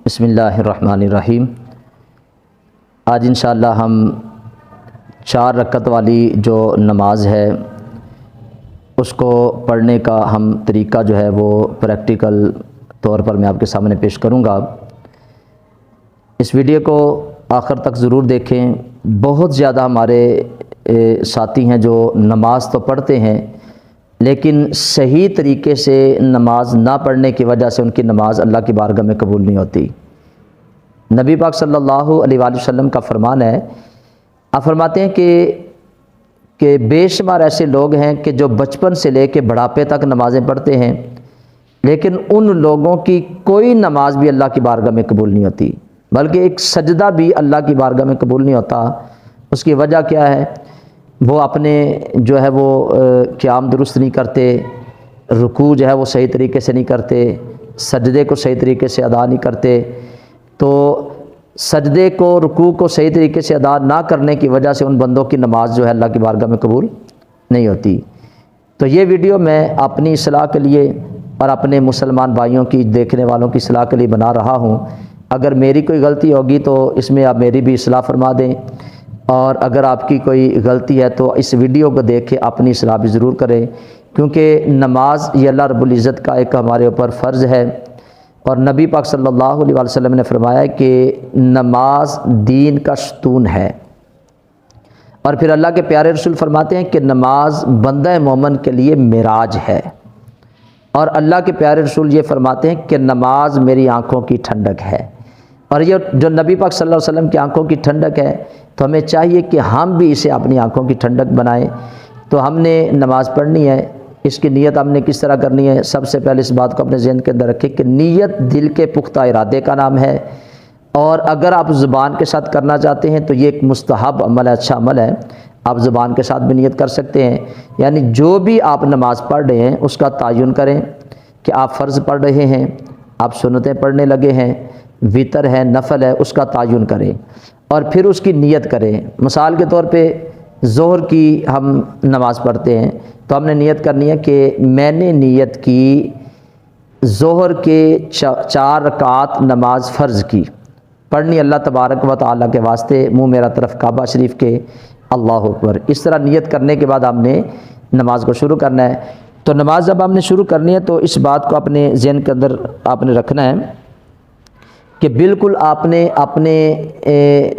بسم اللہ الرحمن الرحیم۔ آج انشاءاللہ ہم 4 رکعت والی جو نماز ہے اس کو پڑھنے کا ہم طریقہ جو ہے وہ پریکٹیکل طور پر میں آپ کے سامنے پیش کروں گا۔ اس ویڈیو کو آخر تک ضرور دیکھیں۔ بہت زیادہ ہمارے ساتھی ہیں جو نماز تو پڑھتے ہیں لیکن صحیح طریقے سے نماز نہ پڑھنے کی وجہ سے ان کی نماز اللہ کی بارگاہ میں قبول نہیں ہوتی۔ نبی پاک صلی اللہ علیہ وآلہ وسلم کا فرمان ہے، آپ فرماتے ہیں کہ بے شمار ایسے لوگ ہیں کہ جو بچپن سے لے کے بڑھاپے تک نمازیں پڑھتے ہیں لیکن ان لوگوں کی کوئی نماز بھی اللہ کی بارگاہ میں قبول نہیں ہوتی، بلکہ ایک سجدہ بھی اللہ کی بارگاہ میں قبول نہیں ہوتا۔ اس کی وجہ کیا ہے؟ وہ اپنے جو ہے وہ قیام درست نہیں کرتے، رکوع جو ہے وہ صحیح طریقے سے نہیں کرتے، سجدے کو صحیح طریقے سے ادا نہیں کرتے۔ تو سجدے کو، رکوع کو صحیح طریقے سے ادا نہ کرنے کی وجہ سے ان بندوں کی نماز جو ہے اللہ کی بارگاہ میں قبول نہیں ہوتی۔ تو یہ ویڈیو میں اپنی اصلاح کے لیے اور اپنے مسلمان بھائیوں کی، دیکھنے والوں کی اصلاح کے لیے بنا رہا ہوں۔ اگر میری کوئی غلطی ہوگی تو اس میں آپ میری بھی اصلاح فرما دیں، اور اگر آپ کی کوئی غلطی ہے تو اس ویڈیو کو دیکھ کے اپنی اصلاح بھی ضرور کریں، کیونکہ نماز یہ اللہ رب العزت کا ایک ہمارے اوپر فرض ہے، اور نبی پاک صلی اللہ علیہ وآلہ وسلم نے فرمایا کہ نماز دین کا ستون ہے۔ اور پھر اللہ کے پیارے رسول فرماتے ہیں کہ نماز بندہ مومن کے لیے معراج ہے، اور اللہ کے پیارے رسول یہ فرماتے ہیں کہ نماز میری آنکھوں کی ٹھنڈک ہے۔ اور یہ جو نبی پاک صلی اللہ علیہ وسلم کی آنکھوں کی ٹھنڈک ہے تو ہمیں چاہیے کہ ہم بھی اسے اپنی آنکھوں کی ٹھنڈک بنائیں۔ تو ہم نے نماز پڑھنی ہے، اس کی نیت ہم نے کس طرح کرنی ہے؟ سب سے پہلے اس بات کو اپنے ذہن کے اندر رکھیں کہ نیت دل کے پختہ ارادے کا نام ہے، اور اگر آپ زبان کے ساتھ کرنا چاہتے ہیں تو یہ ایک مستحب عمل ہے، اچھا عمل ہے، آپ زبان کے ساتھ بھی نیت کر سکتے ہیں۔ یعنی جو بھی آپ نماز پڑھ رہے ہیں اس کا تعین کریں کہ آپ فرض پڑھ رہے ہیں، آپ سنتیں پڑھنے لگے ہیں، وتر ہے، نفل ہے، اس کا تعین کریں اور پھر اس کی نیت کریں۔ مثال کے طور پہ ظہر کی ہم نماز پڑھتے ہیں تو ہم نے نیت کرنی ہے کہ میں نے نیت کی ظہر کے 4 رکعات نماز فرض کی پڑھنی اللہ تبارک و تعالیٰ کے واسطے، منہ میرا طرف کعبہ شریف کے، اللہ اکبر۔ اس طرح نیت کرنے کے بعد ہم نے نماز کو شروع کرنا ہے۔ تو نماز جب ہم نے شروع کرنی ہے تو اس بات کو اپنے ذہن کے اندر آپ نے رکھنا ہے کہ بالکل آپ نے اپنے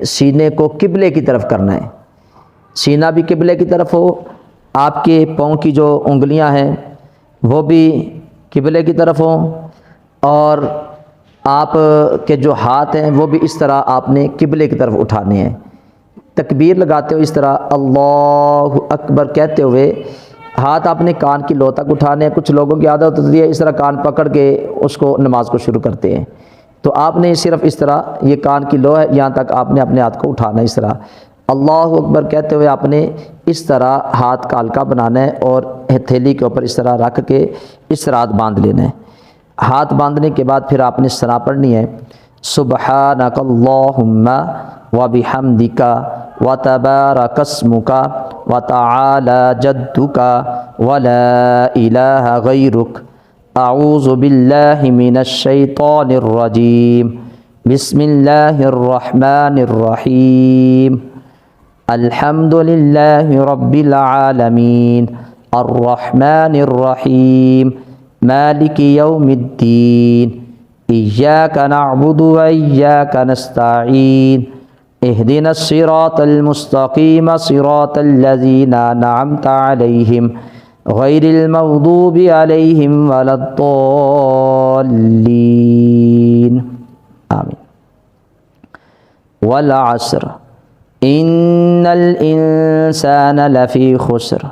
سینے کو قبلے کی طرف کرنا ہے، سینہ بھی قبلے کی طرف ہو، آپ کے پاؤں کی جو انگلیاں ہیں وہ بھی قبلے کی طرف ہوں، اور آپ کے جو ہاتھ ہیں وہ بھی اس طرح آپ نے قبلے کی طرف اٹھانے ہیں۔ تکبیر لگاتے ہوئے اس طرح اللہ اکبر کہتے ہوئے ہاتھ اپنے کان کی لو تک اٹھانے ہیں۔ کچھ لوگوں کی عادت ہوتی ہے اس طرح کان پکڑ کے اس کو نماز کو شروع کرتے ہیں، تو آپ نے صرف اس طرح، یہ کان کی لو ہے یہاں تک آپ نے اپنے ہاتھ کو اٹھانا ہے، اس طرح اللہ اکبر کہتے ہوئے آپ نے اس طرح ہاتھ کا ہلکا بنانا ہے اور ہتھیلی کے اوپر اس طرح رکھ کے اس طرح ہاتھ باندھ لینا ہے۔ ہاتھ باندھنے کے بعد پھر آپ نے ثنا پڑھنی ہے، سبحانک اللہم وبحمدک وتبارک اسمک وتعالی جدک ولا الہ غیرک، اعوذ باللہ من الشیطان الرجیم، بسم اللہ الرحمن الرحیم، الحمد للہ رب العالمین، الرحمن الرحیم، مالک یوم الدین، ایاک نعبد و ایاک نستعین، اہدنا الصراط المستقیم صراط الذین انعمت علیہم غیر المغضوب علیہم ولا الضالین، آمین۔ والعصر ان الانسان لفی خسر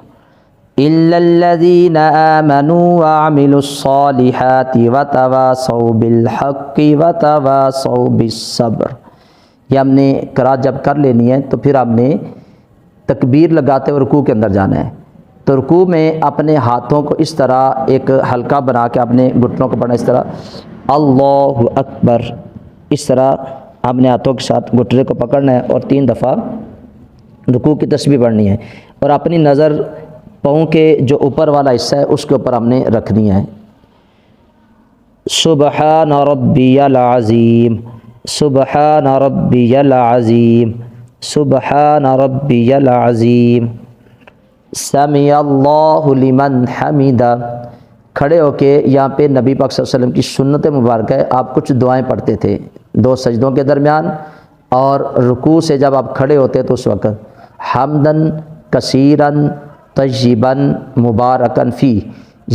الا الذین آمنوا وعملوا الصالحات وتواصوا بالحق وتواصوا بالصبر۔ یہ ہم نے قرأت جب کر لینی ہے تو پھر ہم نے تکبیر لگاتے ہوئے رکوع کے اندر جانا ہے۔ تو رکوع میں اپنے ہاتھوں کو اس طرح ایک ہلکا بنا کے اپنے گھٹنوں کو پڑھنا، اس طرح اللہ اکبر، اس طرح اپنے ہاتھوں کے ساتھ گھٹنے کو پکڑنا ہے اور 3 دفعہ رکوع کی تسبیح پڑھنی ہے، اور اپنی نظر پاؤں کے جو اوپر والا حصہ ہے اس کے اوپر ہم نے رکھنی ہے۔ سبحان ربی العظیم، سبحان ربی العظیم، سبحان ربی العظیم۔ سمع اللہ لمن حمدہ، کھڑے ہو کے یہاں پہ نبی پاک صلی اللہ علیہ وسلم کی سنت مبارکہ ہے، آپ کچھ دعائیں پڑھتے تھے 2 سجدوں کے درمیان، اور رکوع سے جب آپ کھڑے ہوتے تو اس وقت حمدن کثیرن طیبن مبارکن فی،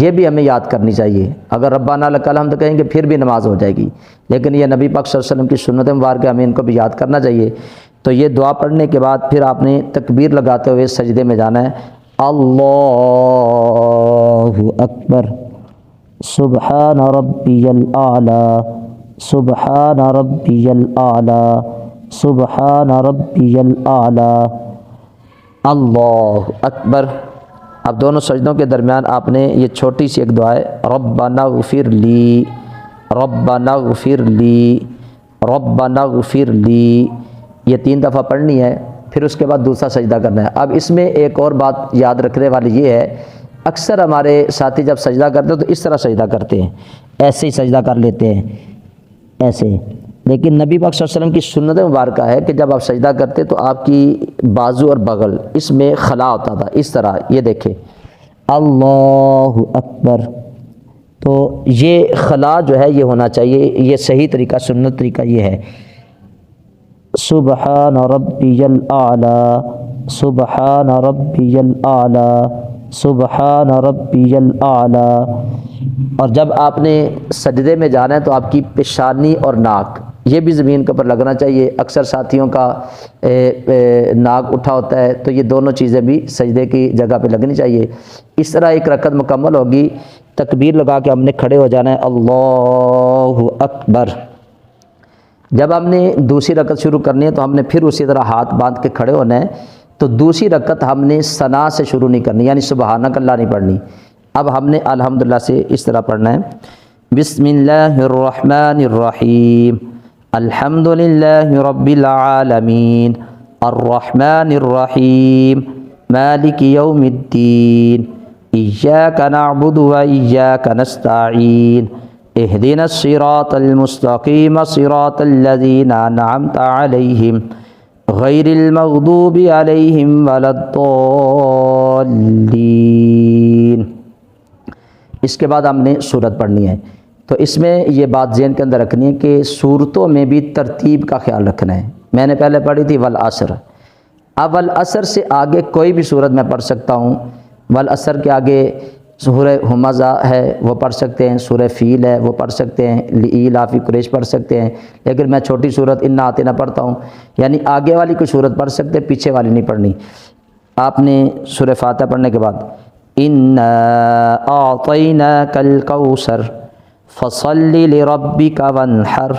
یہ بھی ہمیں یاد کرنی چاہیے۔ اگر ربنا لک الحمد کہیں گے پھر بھی نماز ہو جائے گی، لیکن یہ نبی پاک صلی اللہ علیہ وسلم کی سنت مبارکہ، ہمیں ان کو بھی یاد کرنا چاہیے۔ تو یہ دعا پڑھنے کے بعد پھر آپ نے تکبیر لگاتے ہوئے سجدے میں جانا ہے۔ اللہ اکبر، سبحان ربی الاعلی، سبحان ربی الاعلی، سبحان ربی الاعلی، اللہ اکبر۔ اب دونوں سجدوں کے درمیان آپ نے یہ چھوٹی سی ایک دعا ہے، ربنا اغفر لی، ربنا اغفر لی، ربنا اغفر لی، یہ 3 دفعہ پڑھنی ہے، پھر اس کے بعد دوسرا سجدہ کرنا ہے۔ اب اس میں ایک اور بات یاد رکھنے والی یہ ہے، اکثر ہمارے ساتھی جب سجدہ کرتے ہیں تو اس طرح سجدہ کرتے ہیں، ایسے ہی سجدہ کر لیتے ہیں ایسے، لیکن نبی پاک صلی اللہ علیہ وسلم کی سنت مبارکہ ہے کہ جب آپ سجدہ کرتے تو آپ کی بازو اور بغل اس میں خلا ہوتا تھا، اس طرح، یہ دیکھیں اللہ اکبر، تو یہ خلا جو ہے یہ ہونا چاہیے، یہ صحیح طریقہ، سنت طریقہ یہ ہے۔ سبحان ربی الاعلی، سبحان ربی الاعلی، سبحان ربی الاعلی۔ اور جب آپ نے سجدے میں جانا ہے تو آپ کی پیشانی اور ناک یہ بھی زمین کے اوپر لگنا چاہیے۔ اکثر ساتھیوں کا ناک اٹھا ہوتا ہے، تو یہ دونوں چیزیں بھی سجدے کی جگہ پہ لگنی چاہیے۔ اس طرح ایک رکعت مکمل ہوگی، تکبیر لگا کے ہم نے کھڑے ہو جانا ہے، اللہ اکبر۔ جب ہم نے دوسری رکعت شروع کرنی ہے تو ہم نے پھر اسی طرح ہاتھ باندھ کے کھڑے ہونا ہے، تو دوسری رکعت ہم نے ثنا سے شروع نہیں کرنی، یعنی سبحانک اللہ نہیں پڑھنی، اب ہم نے الحمدللہ سے اس طرح پڑھنا ہے۔ بسم اللہ الرحمن الرحیم، الحمدللہ رب العالمین، الرحمن الرحیم، مالک یوم الدین، ایاک نعبد و ایاک نستعین، اہدنا الصراط المستقیم صراط الذین انعمت علیہم غیر المغضوب علیہم ولا الضالین۔ اس کے بعد ہم نے سورت پڑھنی ہے، تو اس میں یہ بات ذہن کے اندر رکھنی ہے کہ سورتوں میں بھی ترتیب کا خیال رکھنا ہے۔ میں نے پہلے پڑھی تھی والعصر، اب والعصر سے آگے کوئی بھی سورت میں پڑھ سکتا ہوں، والعصر کے آگے سورہ ہمزہ ہے وہ پڑھ سکتے ہیں، سورہ فیل ہے وہ پڑھ سکتے ہیں، لإیلاف قریش پڑھ سکتے ہیں، لیکن میں چھوٹی سورت انا آتینا پڑھتا ہوں، یعنی آگے والی کوئی سورت پڑھ سکتے، پیچھے والی نہیں پڑھنی۔ آپ نے سورہ فاتحہ پڑھنے کے بعد انا اعطیناک الکوثر فصل لربک وانحر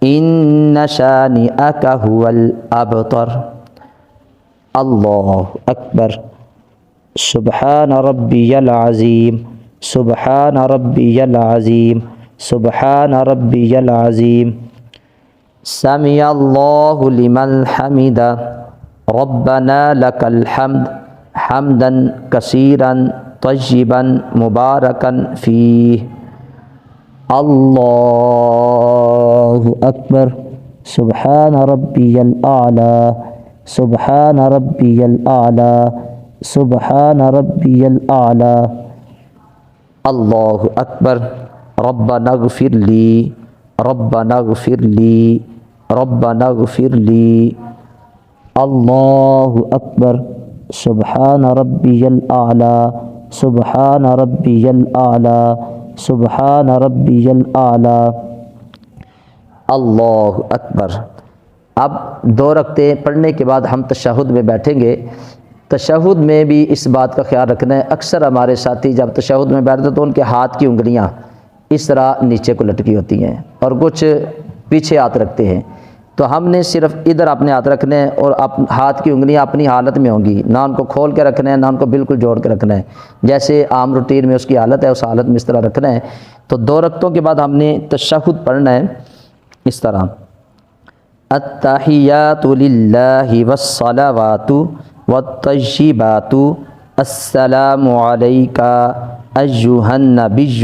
ان شانئک هو الابتر، اللہ اکبر، سبحان ربی العظیم، سبحان ربی العظیم، سبحان ربی العظیم۔ سمع اللہ لمن حمدہ، ربنا لک الحمد حمدا کثیرا طیبا مبارکا فیہ، اللہ اکبر، سبحان ربی الاعلی، سبحان ربی الاعلی، سبحان ربی الاعلی، اللہ اکبر۔ ربنا اغفر لی، ربنا اغفر لی، ربنا اغفر لی، اللہ اکبر، سبحان ربی الاعلی، سبحان ربی الاعلی، سبحان ربی الاعلی، اللہ اکبر۔ اب 2 رکعتیں پڑھنے کے بعد ہم تشہد میں بیٹھیں گے۔ تشہد میں بھی اس بات کا خیال رکھنا ہے، اکثر ہمارے ساتھی جب تشہد میں بیٹھتے تو ان کے ہاتھ کی انگلیاں اس طرح نیچے کو لٹکی ہوتی ہیں اور کچھ پیچھے ہاتھ رکھتے ہیں، تو ہم نے صرف ادھر اپنے ہاتھ رکھنے ہیں اور ہاتھ کی انگلیاں اپنی حالت میں ہوں گی، نہ ان کو کھول کے رکھنا ہے نہ ان کو بالکل جوڑ کے رکھنا ہے، جیسے عام روٹین میں اس کی حالت ہے اس حالت میں اس طرح رکھنا ہے۔ تو 2 رکعتوں کے بعد ہم نے تشہد پڑھنا ہے اس طرح، التحیات للہ والصلوات والطیبات، السلام علیکا ایہا النبی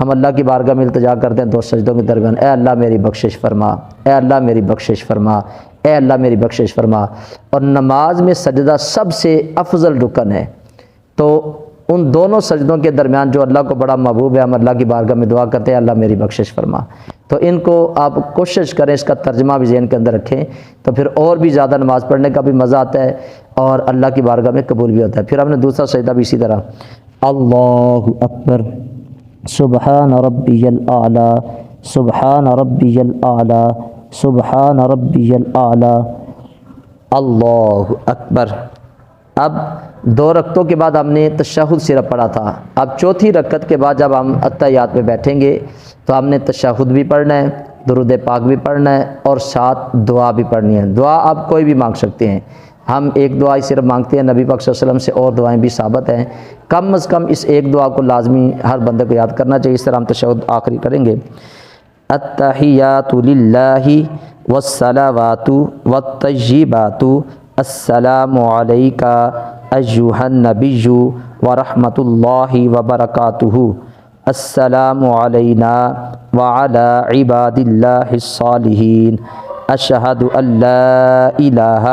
ہم اللہ کی بارگاہ میں التجا کرتے ہیں 2 سجدوں کے درمیان، اے اللہ میری بخشش فرما، اے اللہ میری بخشش فرما، اے اللہ میری بخشش فرما۔ اور نماز میں سجدہ سب سے افضل رکن ہے، تو ان دونوں سجدوں کے درمیان جو اللہ کو بڑا محبوب ہے، ہم اللہ کی بارگاہ میں دعا کرتے ہیں، اللہ میری بخشش فرما۔ تو ان کو آپ کوشش کریں، اس کا ترجمہ بھی ذہن کے اندر رکھیں، تو پھر اور بھی زیادہ نماز پڑھنے کا بھی مزہ آتا ہے اور اللہ کی بارگاہ میں قبول بھی ہوتا ہے۔ پھر ہم نے دوسرا سجدہ بھی اسی طرح، اللہ اکبر، سبحان ربی الاعلی، سبحان ربی الاعلی، سبحان ربی الاعلی، اللہ اکبر۔ اب 2 رکعتوں کے بعد ہم نے تشہد صرف پڑھا تھا، اب چوتھی رکعت کے بعد جب ہم اتحیات میں بیٹھیں گے تو ہم نے تشہد بھی پڑھنا ہے، درود پاک بھی پڑھنا ہے اور ساتھ دعا بھی پڑھنی ہے۔ دعا آپ کوئی بھی مانگ سکتے ہیں، ہم ایک دعا ہی صرف مانگتے ہیں، نبی پاک صلی اللہ علیہ وسلم سے اور دعائیں بھی ثابت ہیں، کم از کم اس ایک دعا کو لازمی ہر بندے کو یاد کرنا چاہیے۔ اس طرح ہم تشہد آخری کریں گے، التحیات للہ والصلوات والطیبات، السلام علیکہ ایہا النبی ورحمۃ اللہ وبرکاتہ، السلام علینا وعلی عباد اللہ الصالحین، اشہد ان لا الہ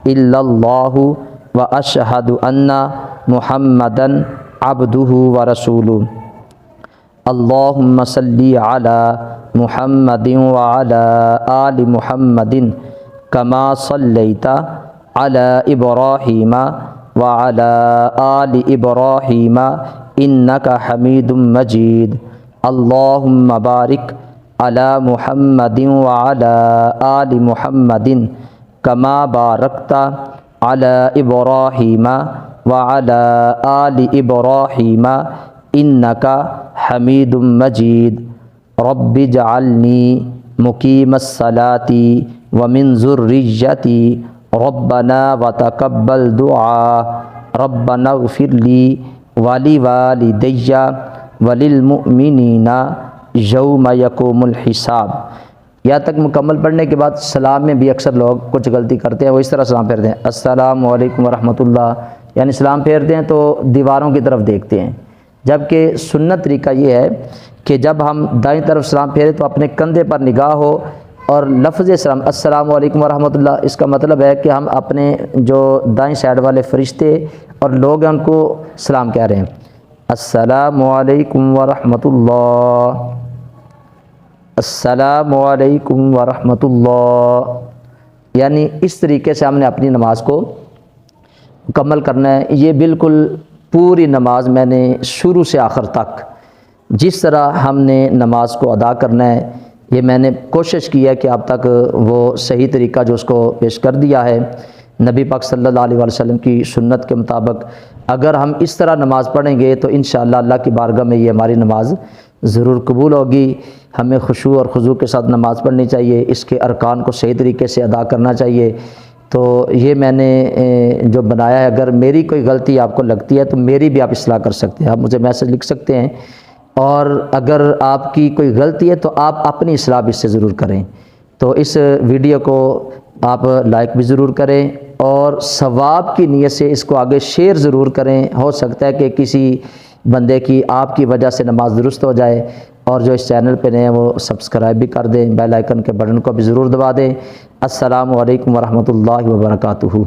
الا اللہ واشہد ان محمدا عبدہ ورسولہ، اللہم صلی علی محمد وعلی آل محمد کما صلیت علی ابراہیم وعلی آل ابراہیم انک حمید مجید، اللہم بارک علی محمد وعلی آل محمد کما بارکت علی ابراہیم وعلی آل ابراہیم انک حمید مجید، رب اجعلنی مقیم الصلاۃ ومن ذریتی ربنا وتقبل دعا، ربنا اغفر لی ولوالدی وللمؤمنین یوم یقوم الحساب۔ یہاں تک مکمل پڑھنے کے بعد سلام میں بھی اکثر لوگ کچھ غلطی کرتے ہیں، وہ اس طرح سلام پھیرتے ہیں، السلام علیکم ورحمۃ اللہ، یعنی سلام پھیرتے ہیں تو دیواروں کی طرف دیکھتے ہیں، جبکہ سنت طریقہ یہ ہے کہ جب ہم دائیں طرف سلام پھیریں تو اپنے کندھے پر نگاہ ہو اور لفظ سلام السلام علیکم ورحمۃ اللہ، اس کا مطلب ہے کہ ہم اپنے جو دائیں سائڈ والے فرشتے اور لوگ ہیں ان کو سلام کہہ رہے ہیں، السلام علیکم ورحمۃ اللہ، السلام علیکم ورحمۃ اللہ، یعنی اس طریقے سے ہم نے اپنی نماز کو مکمل کرنا ہے۔ یہ بالکل پوری نماز میں نے شروع سے آخر تک جس طرح ہم نے نماز کو ادا کرنا ہے، یہ میں نے کوشش کی ہے کہ اب تک وہ صحیح طریقہ جو اس کو پیش کر دیا ہے نبی پاک صلی اللہ علیہ وسلم کی سنت کے مطابق۔ اگر ہم اس طرح نماز پڑھیں گے تو انشاءاللہ اللہ کی بارگاہ میں یہ ہماری نماز ضرور قبول ہوگی۔ ہمیں خشوع اور خضوع کے ساتھ نماز پڑھنی چاہیے، اس کے ارکان کو صحیح طریقے سے ادا کرنا چاہیے۔ تو یہ میں نے جو بنایا ہے، اگر میری کوئی غلطی آپ کو لگتی ہے تو میری بھی آپ اصلاح کر سکتے ہیں، آپ مجھے میسج لکھ سکتے ہیں، اور اگر آپ کی کوئی غلطی ہے تو آپ اپنی اصلاح بھی اس سے ضرور کریں۔ تو اس ویڈیو کو آپ لائک بھی ضرور کریں اور ثواب کی نیت سے اس کو آگے شیئر ضرور کریں، ہو سکتا ہے کہ کسی بندے کی آپ کی وجہ سے نماز درست ہو جائے۔ اور جو اس چینل پہ نئے ہیں وہ سبسکرائب بھی کر دیں، بیل آئیکن کے بٹن کو بھی ضرور دبا دیں۔ السلام علیکم ورحمۃ اللہ وبرکاتہ۔